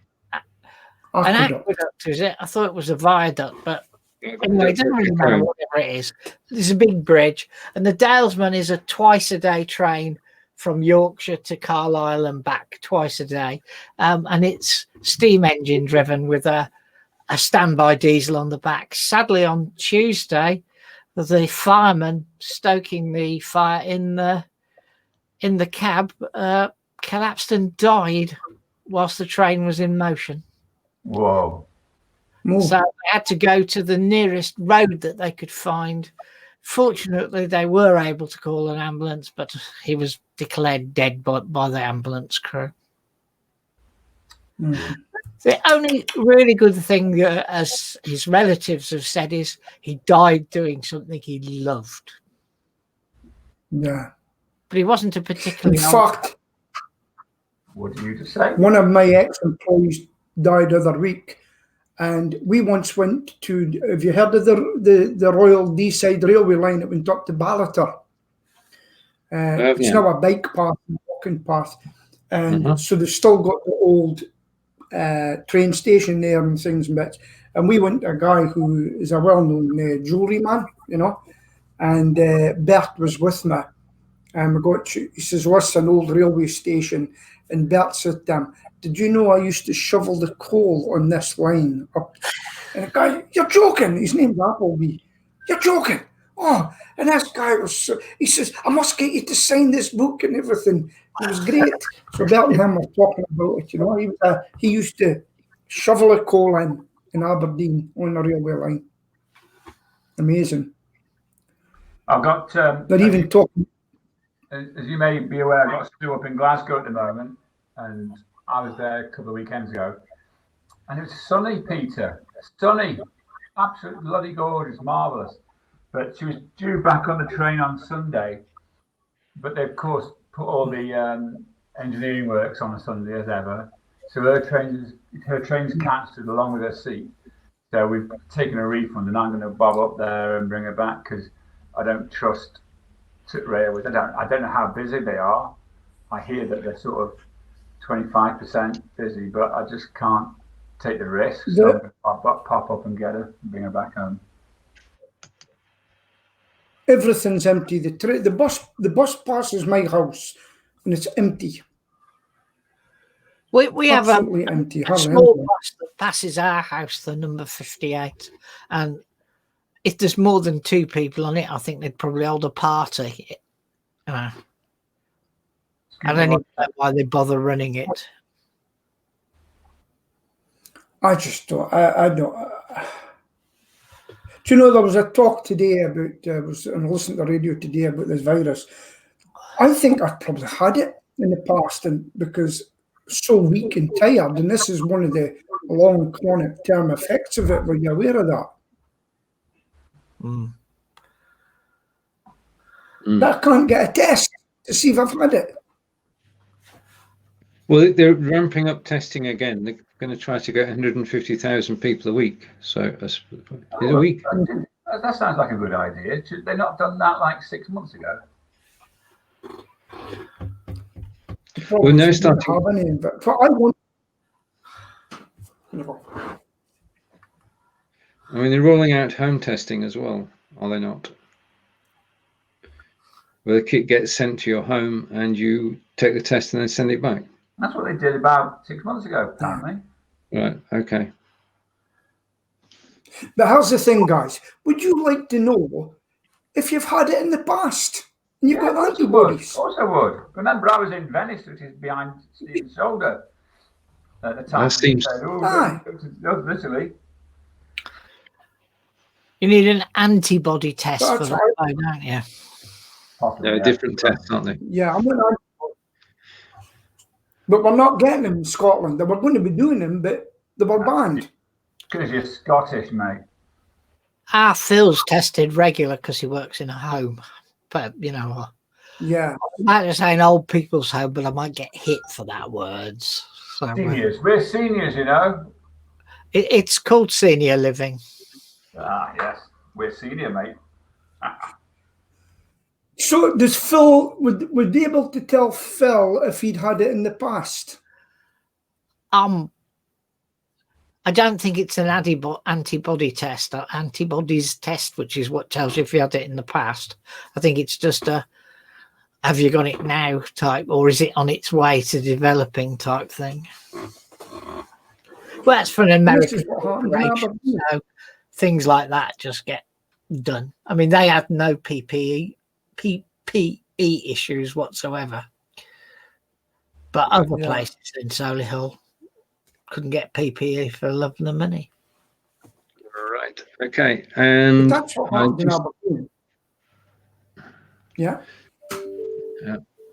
An aqueduct, is it? I thought it was a viaduct, but anyway, it doesn't really matter whatever it is. There's a big bridge, and the Dalesman is a twice-a-day train from Yorkshire to Carlisle and back twice a day. And it's steam engine driven with a standby diesel on the back. Sadly, on Tuesday, the fireman stoking the fire in the cab collapsed and died whilst the train was in motion. Whoa. So they had to go to the nearest road that they could find. Fortunately, they were able to call an ambulance, but he was declared dead by the ambulance crew. Mm-hmm. The only really good thing, as his relatives have said, is he died doing something he loved. Yeah. But he wasn't a particularly... In fact, what did you just say? One of my ex-employees died the other week, and we once went to, have you heard of the Royal Deeside Railway line that went up to Ballater? It's now a bike path and walking path. And so they've still got the old train station there and things and bits. And we went to a guy who is a well-known jewellery man, you know, and Bert was with me. And we got, he says, what's an old railway station? And Bert said to him, did you know I used to shovel the coal on this line up? And the guy, you're joking. His name's Appleby. You're joking. Oh, and this guy was, he says, I must get you to sign this book and everything. It was great. So Bert and him were talking about it, you know. He used to shovel a coal in Aberdeen on the railway line. Amazing. I've got... They're even talking... As you may be aware, I've got Stewart up in Glasgow at the moment, and I was there a couple of weekends ago. And it was sunny, Peter. Sunny. Absolutely bloody gorgeous, marvellous. But she was due back on the train on Sunday. But they, of course, put all the engineering works on a Sunday as ever. So her train's cancelled along with her seat. So we've taken a refund, and I'm going to bob up there and bring her back because I don't trust railways. I don't know how busy they are. I hear that they're sort of 25% busy, but I just can't take the risk. So I'm going to pop up and get her and bring her back home. Everything's empty. The bus passes my house and it's empty. We have empty. A small bus that passes our house, the number 58, and if there's more than two people on it, I think they'd probably hold a party. I don't even know why they bother running it. I just don't. I don't. Do you know there was a talk today about? I was listening to the radio today about this virus. I think I've probably had it in the past, and because so weak and tired, and this is one of the long chronic term effects of it. Were you aware of that? That I can't get a test to see if I've had it. Well, they're ramping up testing again. They're going to try to get 150,000 people a week. So that's a week. That sounds like a good idea. Should they not done that like 6 months ago? Well, no, starting. I mean, they're rolling out home testing as well, are they not? Where the kit gets sent to your home and you take the test and then send it back. That's what they did about 6 months ago, apparently. Right, okay. But how's the thing, guys? Would you like to know if you've had it in the past and you've got antibodies? Of course I would. Remember, I was in Venice, which is behind Stephen's shoulder at the time. That seems... literally. You need an antibody test for that, don't you? Possibly, They're different tests, aren't they? Yeah, I'm an antibody. But we're not getting them in Scotland. They were going to be doing them, but they were banned. Because you're Scottish, mate. Phil's tested regular because he works in a home. But, you know, yeah. I might just say an old people's home, but I might get hit for that words. So, seniors. We're seniors, you know. It's called senior living. Ah, yes. We're senior, mate. So does Phil, would be able to tell Phil if he'd had it in the past? I don't think it's an antibody test or antibodies test, which is what tells you if you had it in the past. I think it's just a have you got it now type, or is it on its way to developing type thing. Well, that's for an American corporation, so things like that just get done. I mean, they had no PPE issues whatsoever, but other places in Solihull couldn't get PPE for love and the money. Right. Okay. And but that's what happened in Aberkil. Yeah.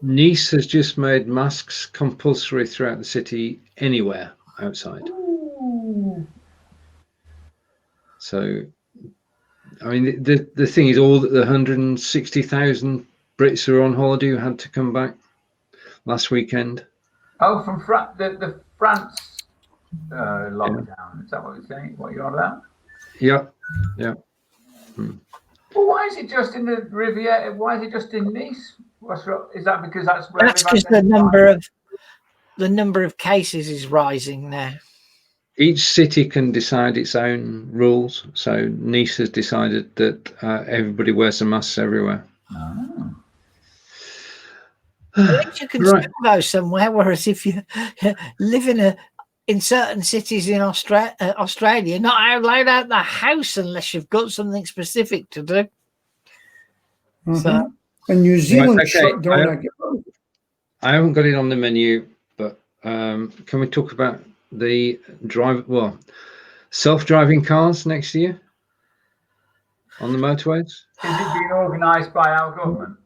Nice has just made masks compulsory throughout the city anywhere outside. Ooh. So, I mean, the thing is, all the 160,000 Brits who are on holiday who had to come back last weekend. Oh, from the France lockdown. Is that what you're saying? What you're on about? Yeah. Well, why is it just in the Riviera? Why is it just in Nice? What's wrong? Is that because that's where that's because the number of the number of cases is rising now. Each city can decide its own rules. So Nice has decided that everybody wears a mask everywhere. Oh. At least you can Right. still go somewhere, whereas if you live in certain cities in Australia, you're not allowed out the house unless you've got something specific to do. So, And New Zealand okay, shut down again. I haven't got it on the menu, but can we talk about the self-driving cars next year on the motorways? Is it being organised by our government?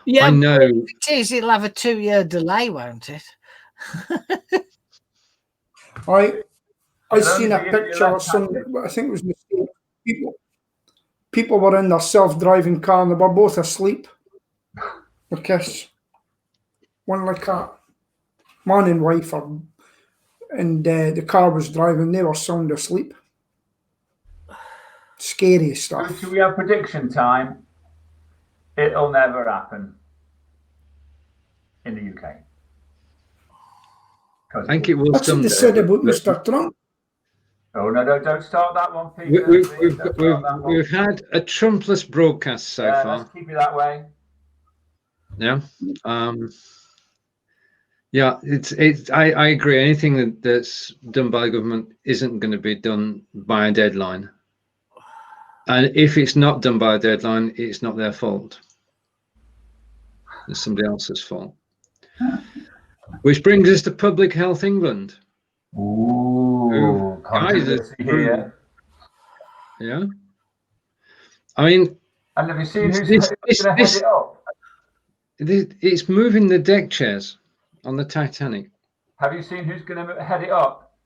yeah, I know. If it is, it'll have a 2-year delay, won't it? I seen a picture of some, I think it was people were in their self-driving car and they were both asleep. Because one like a man and wife and the car was driving, they were sound asleep. Scary stuff. So we have prediction time. It'll never happen in the UK. I think it will That's what someday. they said about Mr. Trump. Oh no, don't start that one, Peter. We've had a Trumpless broadcast so far. Let's keep it that way. Yeah. Yeah, I agree. Anything that's done by the government isn't going to be done by a deadline. And if it's not done by a deadline, it's not their fault. It's somebody else's fault. Which brings us to Public Health England. Ooh, controversy here. Yeah. I mean, and have you seen who's going to head it up? It's moving the deck chairs on the Titanic. Have you seen who's going to head it up?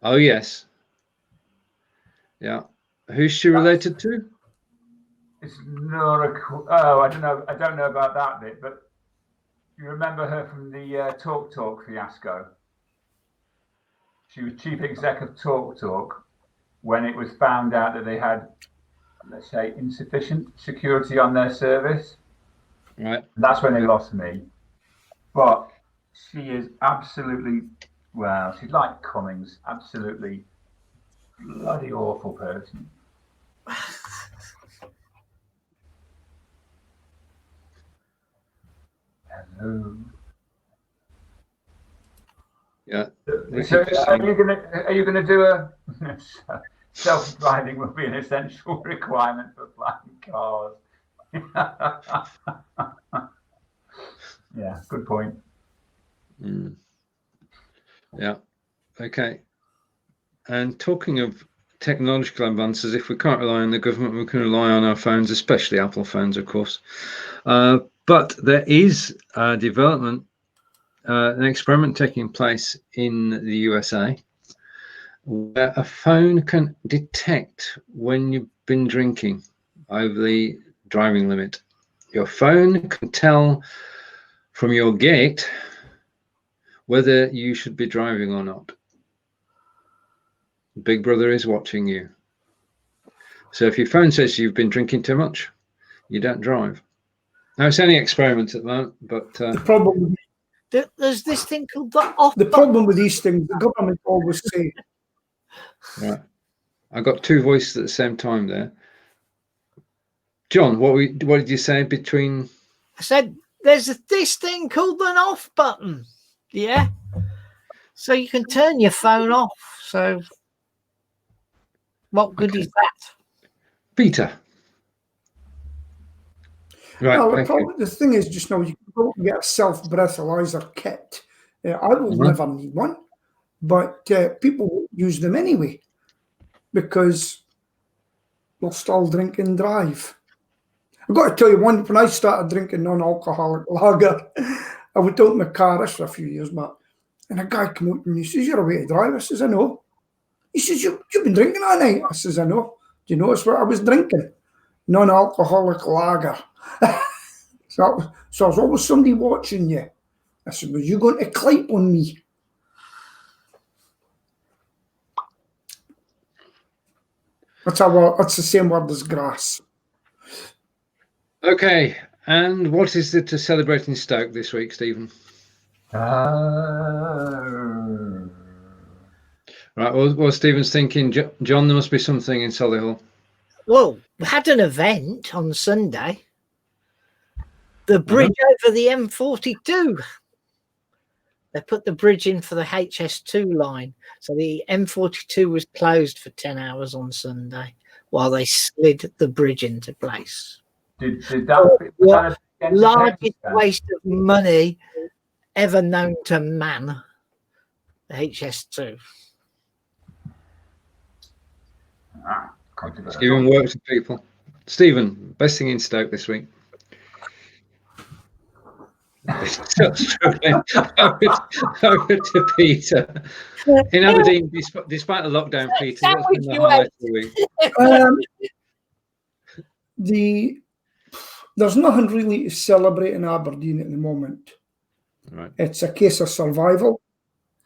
Oh yes. Yeah. Who's she related to? It's Nora. Oh, I don't know. I don't know about that bit, but you remember her from the Talk fiasco. She was chief exec of Talk when it was found out that they had, let's say, insufficient security on their service. Right. And that's when they lost me. But she is absolutely, well, she's like Cummings, absolutely bloody awful person. Hello. Yeah. So are you gonna do a self-driving will be an essential requirement for flying cars? Yeah, good point. Mm. Yeah. Okay. And talking of technological advances, if we can't rely on the government, we can rely on our phones, especially Apple phones, of course. But there is a development, an experiment taking place in the USA, where a phone can detect when you've been drinking over the driving limit. Your phone can tell from your gait whether you should be driving or not. Big Brother is watching you. So if your phone says you've been drinking too much, you don't drive. Now, it's only experiment at the moment, but the problem, there's this thing called the off. The problem with these things, the government always say. Right. I got two voices at the same time there. John, what did you say between? I said there's this thing called an off button. Yeah. So you can turn your phone off. So what good is that? Peter. Right. Well, the thing is, just now you can go and get a self-breathalyzer kit. I will never need one, but people use them anyway because they'll still drink and drive. I've got to tell you, when I started drinking non-alcoholic lager, I went out in my car, this for a few years, Matt, and a guy came up to me, he says, "You're away to drive?" I says, "I know." He says, You've been drinking all night?" I says, "I know." "Do you notice what I was drinking?" "Non-alcoholic lager." So there's always somebody watching you. I said, "Was you going to clap on me?" That's the same word as grass. Okay. And what is it to celebrate in Stoke this week, Stephen? Right. Well, Stephen's thinking, John, there must be something in Solihull. Well, we had an event on Sunday. The bridge over the M42. They put the bridge in for the HS2 line. So the M42 was closed for 10 hours on Sunday while they slid the bridge into place. Did that Largest waste of money ever known to man, the HS2. Stephen works with people. Stephen, best thing in Stoke this week. Still struggling. over to Peter. In Aberdeen, despite the lockdown, Peter, what's been the highlight of the week? There's nothing really to celebrate in Aberdeen at the moment. Right. It's a case of survival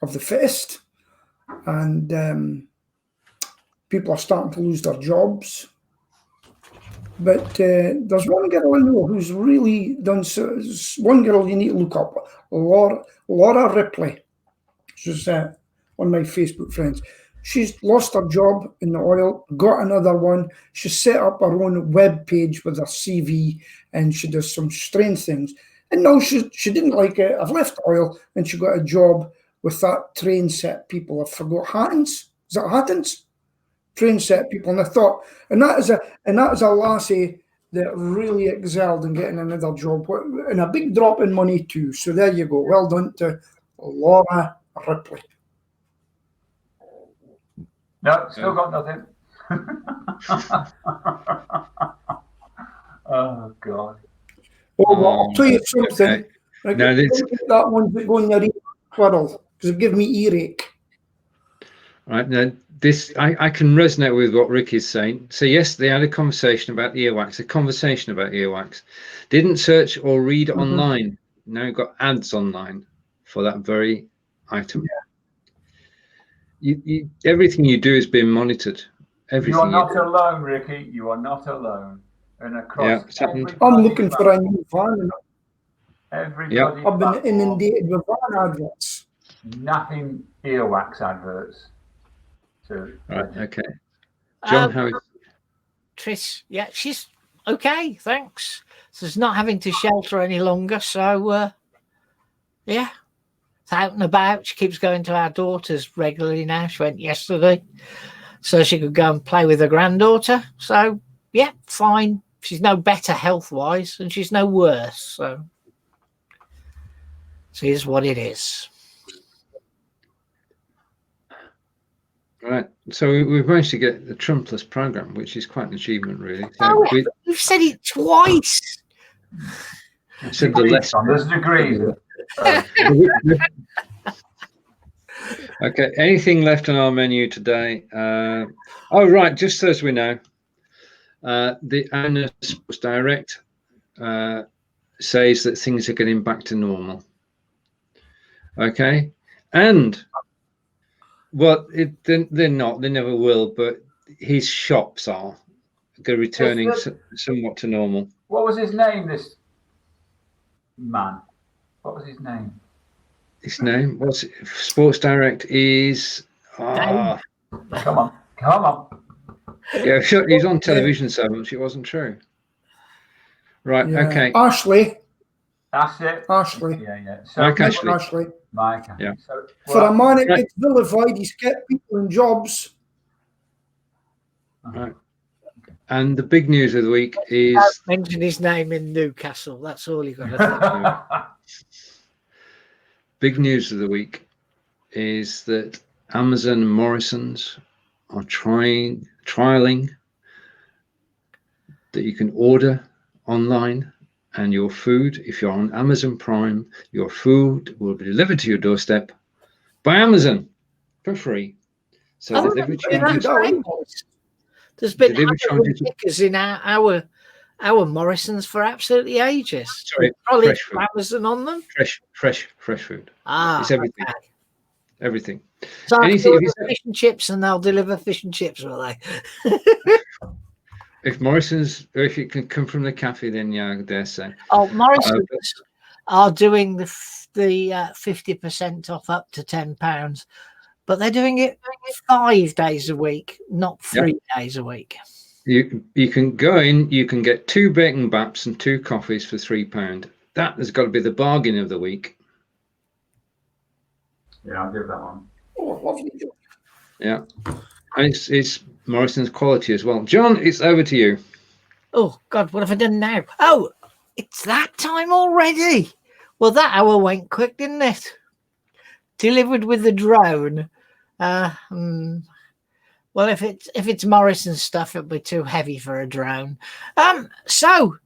of the fittest, and people are starting to lose their jobs. But there's one girl I know who's really done so. One girl you need to look up, Laura Ripley. She's one of my Facebook friends. She's lost her job in the oil, got another one. She set up her own web page with her CV, and she does some strange things. And no, she didn't like it. I've left oil, and she got a job with that train set people. I forgot Hattons. Is that Hattons? Train set people, and I thought, and that is a lassie that really excelled in getting another job, and a big drop in money too. So there you go. Well done to Laura Ripley. No, still got nothing. Oh God. Well, I'll tell you something. Okay. No, that one's going to quarrel because it gives me earache. Right now, this I can resonate with what Rick is saying. So yes, they had a conversation about earwax. Didn't search or read online. Now got ads online for that very item. Yeah. You everything you do is being monitored. Everything you are not alone, Ricky. You are not alone. And across, I'm looking for a new van. Everybody, I've been inundated with van adverts. Nothing earwax adverts. Right. Okay. John, how is Trish? Yeah, she's okay. Thanks. So she's not having to shelter any longer. So yeah, it's out and about. She keeps going to our daughters regularly now. She went yesterday, so she could go and play with her granddaughter. So yeah, fine. She's no better health-wise, and she's no worse. So here's what it is. Right, so we've managed to get the Trumpless program, which is quite an achievement, really. So Oh, you've said it twice. I said the less. There's degrees. Okay, anything left on our menu today? Oh, right, just so as we know, the owner Sports Direct says that things are getting back to normal. Okay, and well, they're not. They never will. But his shops are returning somewhat to normal. What was his name? This man. What was his name? His name? What's it? Sports Direct is. Come on. Yeah, he's on television so much. It wasn't true. Right. Yeah. Okay. Ashley. That's it. Ashley. Yeah. So Mike Ashley. Ashley. Mike. Yeah. So, For a man that gets vilified, he's kept people in jobs. Right. And the big news of the week is. Don't mention his name in Newcastle. That's all you got to think. Big news of the week is that Amazon and Morrison's are trialing that you can order online, and your food, if you're on Amazon Prime, your food will be delivered to your doorstep by Amazon for free. So delivery charges. There's been stickers in our Morrison's for absolutely ages. Sorry, probably fresh food. Amazon on them. Fresh food. Ah, it's everything. Okay. Everything. So Anything, fish and chips, and they'll deliver fish and chips, will they? if Morrison's, or if it can come from the cafe, then yeah, I dare say. Oh, Morrison's are doing the 50% off up to £10, but they're doing it 5 days a week, not 3 days a week. You can go in, you can get 2 bacon baps and 2 coffees for £3. That has got to be the bargain of the week. Yeah, I'll give that one. Oh, lovely. Yeah, and it's Morrison's quality as well. John, it's over to you. Oh God, what have I done now? Oh, it's that time already. Well, that hour went quick, didn't it? Delivered with the drone. Well, if it's Morrison stuff, it'll be too heavy for a drone. So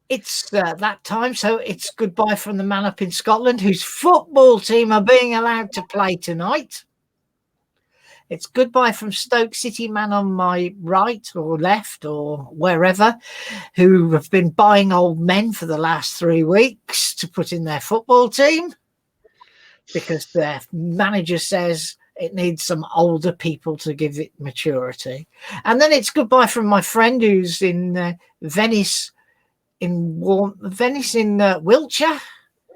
it's that time. So it's goodbye from the man up in Scotland, whose football team are being allowed to play tonight. It's goodbye from Stoke City man on my right or left or wherever, who have been buying old men for the last 3 weeks to put in their football team because their manager says it needs some older people to give it maturity. And then it's goodbye from my friend who's in Venice, in Wiltshire.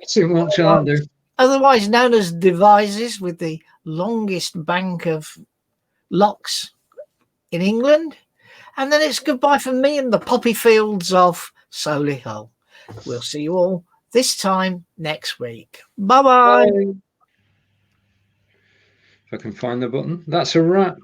It's in Wiltshire, aren't you? Otherwise known as Devizes, with the longest bank of locks in England. And then it's goodbye from me in the poppy fields of Solihull. We'll see you all this time next week. Bye-bye. If I can find the button. That's a wrap.